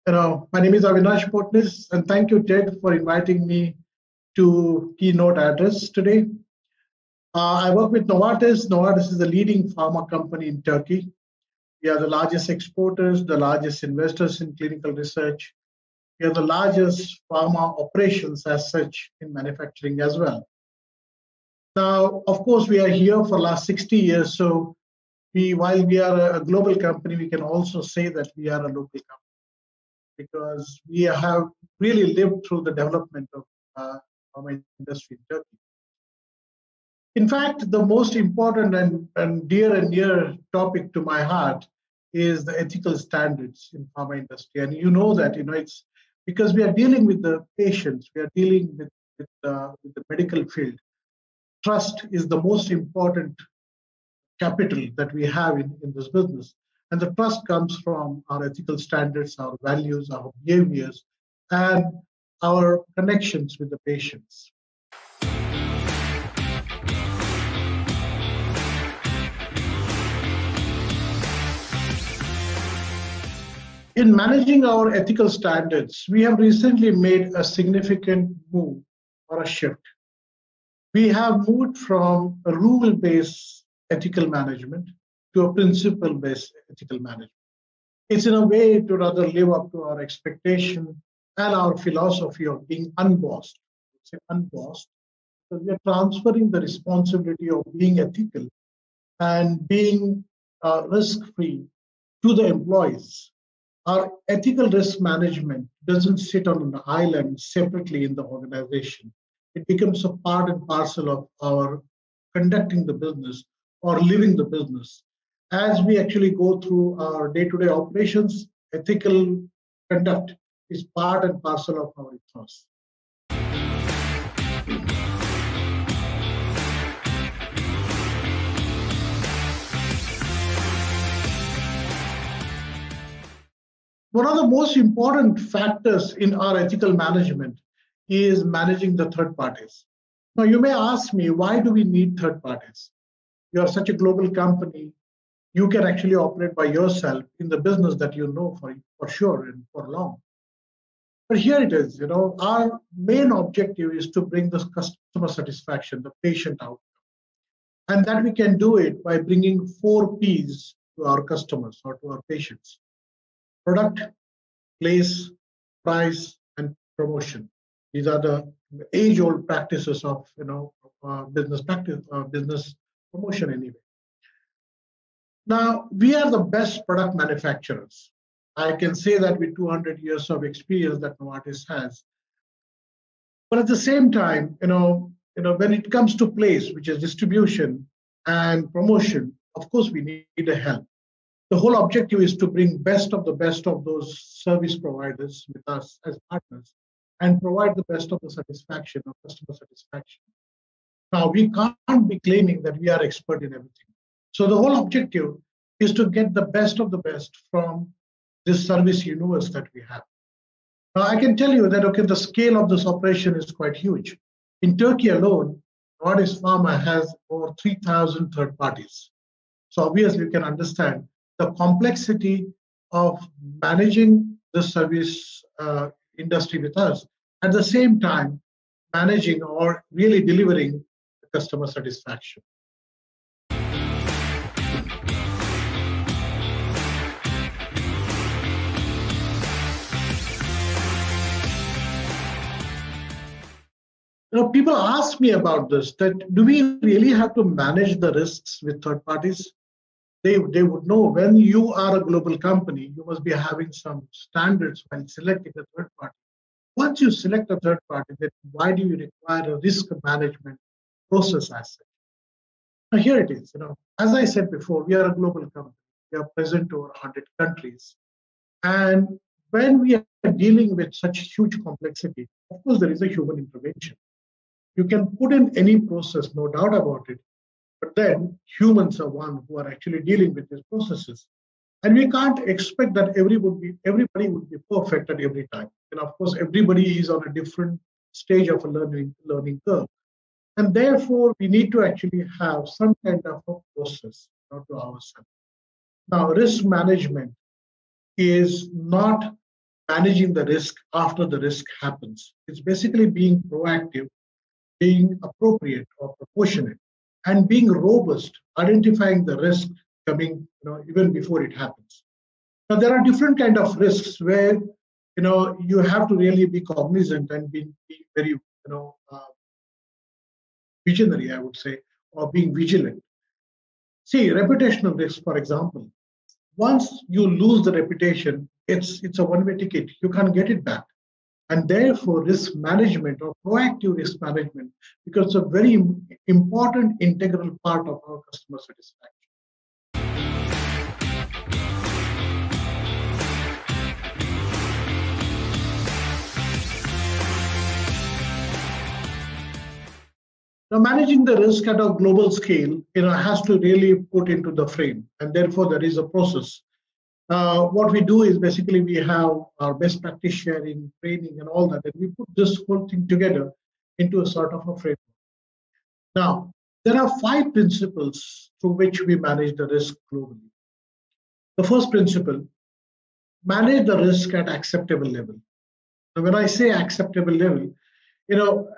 My name is Avinash Potnis, and thank you, Ted, for inviting me to Keynote address today. I work with Novartis. Novartis is the leading pharma company in Turkey. We are the largest exporters, the largest investors in clinical research. We are the largest pharma operations as such in manufacturing as well. Now, of course, we are here for the last 60 years. So while we are a global company, we can also say that we are a local company because we have really lived through the development of pharma industry in Turkey. In fact, the most important and dear and near topic to my heart is the ethical standards in pharma industry. And you know that, it's because we are dealing with the patients, we are dealing with the medical field. Trust is the most important capital that we have in this business. And the trust comes from our ethical standards, our values, our behaviors, and our connections with the patients. In managing our ethical standards, we have recently made a significant move or a shift. We have moved from a rule-based ethical management to a principle-based ethical management. It's in a way to rather live up to our expectation and our philosophy of being unbossed. It's unbossed because we are transferring the responsibility of being ethical and being risk-free to the employees. Our ethical risk management doesn't sit on an island separately in the organization. It becomes a part and parcel of our conducting the business or living the business. As we actually go through our day-to-day operations, ethical conduct is part and parcel of our ethos. One of the most important factors in our ethical management is managing the third parties. Now, you may ask me, why do we need third parties? You are such a global company, you can actually operate by yourself in the business that you know for sure and for long. But here it is, our main objective is to bring the customer satisfaction, the patient outcome. And that we can do it by bringing 4 Ps to our customers or to our patients: product, place, price, and promotion. These are the age-old practices of business practice, business promotion anyway. Now, we are the best product manufacturers. I can say that with 200 years of experience that Novartis has. But at the same time, when it comes to place, which is distribution and promotion, of course, we need a help. The whole objective is to bring best of those service providers with us as partners and provide the best of the satisfaction of customer satisfaction. Now, we can't be claiming that we are expert in everything. So the whole objective is to get the best of the best from this service universe that we have. Now, I can tell you that, the scale of this operation is quite huge. In Turkey alone, Novartis Pharma has over 3,000 third parties. So obviously, you can understand the complexity of managing the service industry with us, at the same time managing or really delivering the customer satisfaction. People ask me about this, that do we really have to manage the risks with third parties? They would know when you are a global company, you must be having some standards when selecting a third party. Once you select a third party, then why do you require a risk management process as such? Now here it is. As I said before, we are a global company. We are present over 100 countries. And when we are dealing with such huge complexity, of course, there is a human intervention. You can put in any process, no doubt about it. But then humans are one who are actually dealing with these processes. And we can't expect that everybody would be perfect at every time. And of course, everybody is on a different stage of a learning curve. And therefore, we need to actually have some kind of a process to ourselves. Now, risk management is not managing the risk after the risk happens. It's basically being proactive, being appropriate or proportionate, and being robust, identifying the risk coming, even before it happens. Now, there are different kind of risks where, you have to really be cognizant and be very, visionary, I would say, or being vigilant. See, reputational risk, for example. Once you lose the reputation, it's a one-way ticket. You can't get it back. And therefore, risk management or proactive risk management becomes a very important integral part of our customer satisfaction. Now, managing the risk at a global scale, has to really put into the frame, and therefore there is a process. What we do is basically we have our best practice sharing, training, and all that, and we put this whole thing together into a sort of a framework. Now, there are 5 principles through which we manage the risk globally. The first principle: manage the risk at acceptable level. Now, when I say acceptable level,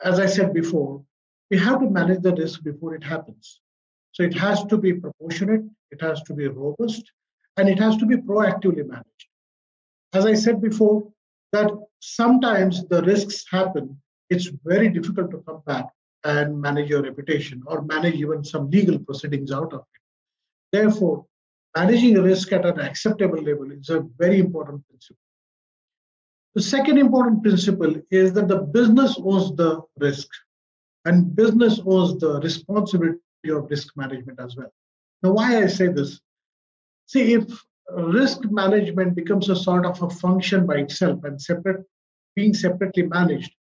as I said before, we have to manage the risk before it happens. So it has to be proportionate, it has to be robust, and it has to be proactively managed. As I said before, that sometimes the risks happen, it's very difficult to come back and manage your reputation or manage even some legal proceedings out of it. Therefore, managing risk at an acceptable level is a very important principle. The second important principle is that the business owns the risk, and business owns the responsibility of risk management as well. Now, why I say this? See, if risk management becomes a sort of a function by itself and being separately managed,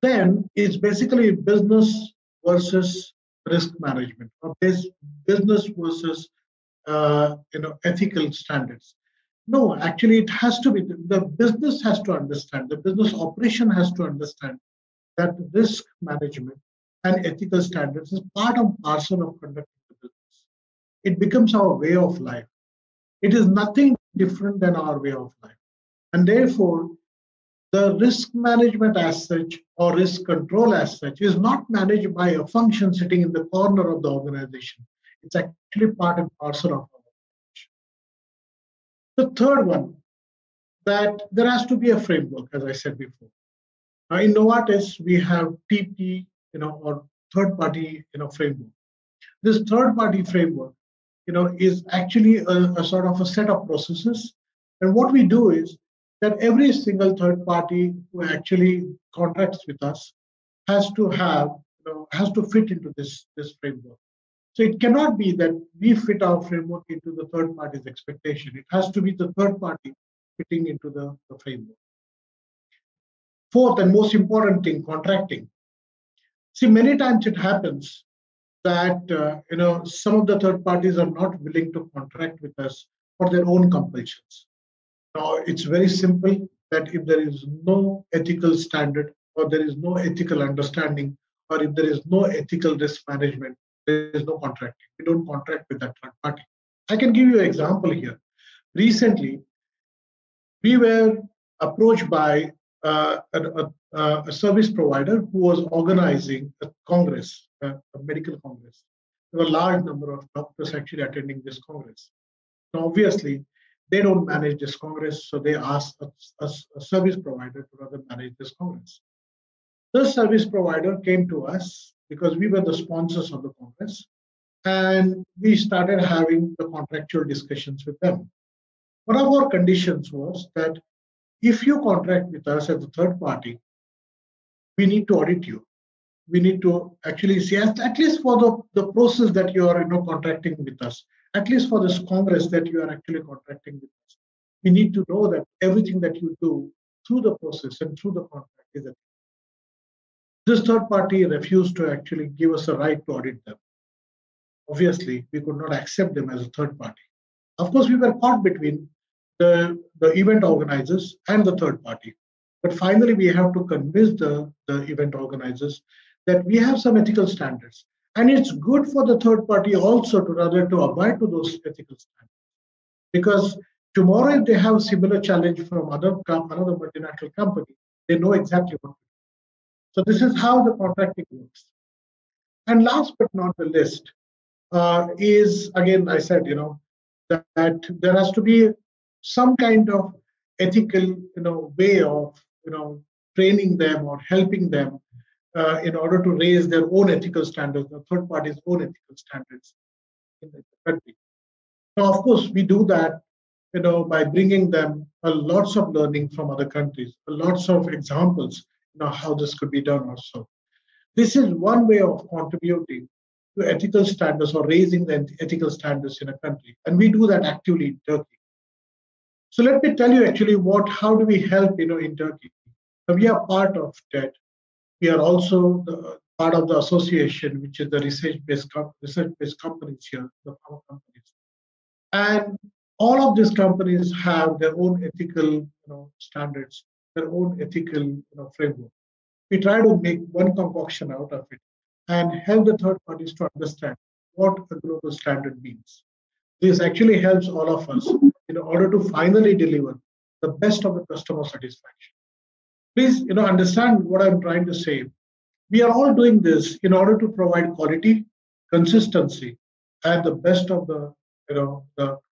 then it's basically business versus risk management, or business versus ethical standards. No, actually, it has to be the business has to understand, the business operation has to understand that risk management and ethical standards is part and parcel of conducting the business. It becomes our way of life. It is nothing different than our way of life. And therefore, the risk management as such or risk control as such is not managed by a function sitting in the corner of the organization. It's actually part and parcel of our organization. The third one, that there has to be a framework, as I said before. Now, in Novartis, we have TP, or third-party, framework. This third-party framework, is actually a sort of a set of processes. And what we do is that every single third party who actually contracts with us has to fit into this framework. So it cannot be that we fit our framework into the third party's expectation. It has to be the third party fitting into the framework. Fourth and most important thing, contracting. See, many times it happens that some of the third parties are not willing to contract with us for their own compulsions. Now, it's very simple that if there is no ethical standard, or there is no ethical understanding, or if there is no ethical risk management, there is no contracting. We don't contract with that third party. I can give you an example here. Recently, we were approached by a service provider who was organizing a congress, a medical congress. There were a large number of doctors actually attending this congress. Now, obviously, they don't manage this congress, so they asked a service provider to rather manage this congress. The service provider came to us because we were the sponsors of the congress, and we started having the contractual discussions with them. One of our conditions was that if you contract with us as a third party, we need to audit you. We need to actually see, at least for the process that you are contracting with us, at least for this congress that you are actually contracting with us. We need to know that everything that you do through the process and through the contract is ethical. This third party refused to actually give us a right to audit them. Obviously, we could not accept them as a third party. Of course, we were caught between the event organizers and the third party. But finally, we have to convince the event organizers that we have some ethical standards. And it's good for the third party also to abide to those ethical standards. Because Tomorrow, if they have a similar challenge from another multinational company, they know exactly what to do. So this is how the contracting works. And last but not the least is, again, I said, that there has to be some kind of ethical, way of, training them or helping them in order to raise their own ethical standards, the third party's own ethical standards in the country. Now, of course, we do that, by bringing them lots of learning from other countries, lots of examples, how this could be done also. This is one way of contributing to ethical standards or raising the ethical standards in a country. And we do that actively in Turkey. So let me tell you actually how do we help, in Turkey. So we are part of TEID. We are also part of the association, which is the research-based companies here, the pharma companies. And all of these companies have their own ethical standards, their own ethical framework. We try to make one concoction out of it and help the third parties to understand what a global standard means. This actually helps all of us in order to finally deliver the best of the customer satisfaction. Please, understand what I'm trying to say. We are all doing this in order to provide quality, consistency, and the best of the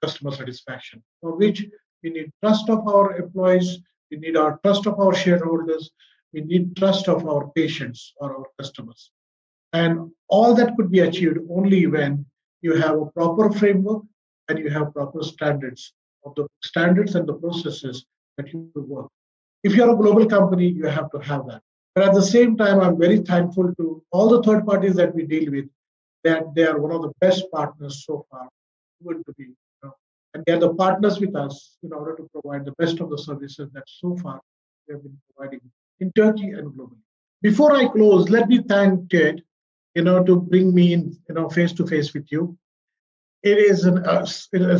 customer satisfaction, for which we need trust of our employees, we need our trust of our shareholders, we need trust of our patients or our customers. And all that could be achieved only when you have a proper framework and you have proper standards and the processes that you work. If you're a global company, you have to have that. But at the same time, I'm very thankful to all the third parties that we deal with, that they are one of the best partners so far. To be, and they are the partners with us in order to provide the best of the services that so far we have been providing in Turkey and globally. Before I close, let me thank TEID, to bring me in, face to face with you. It is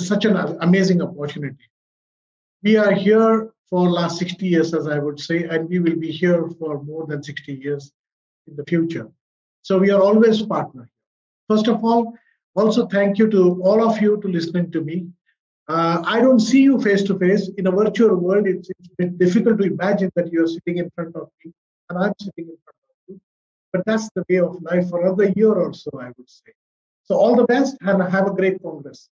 such an amazing opportunity. We are here for last 60 years, as I would say, and we will be here for more than 60 years in the future. So we are always partners. First of all, also thank you to all of you to listening to me. I don't see you face to face. In a virtual world, it's difficult to imagine that you are sitting in front of me and I'm sitting in front of you. But that's the way of life for another year or so, I would say. So all the best and have a great Congress.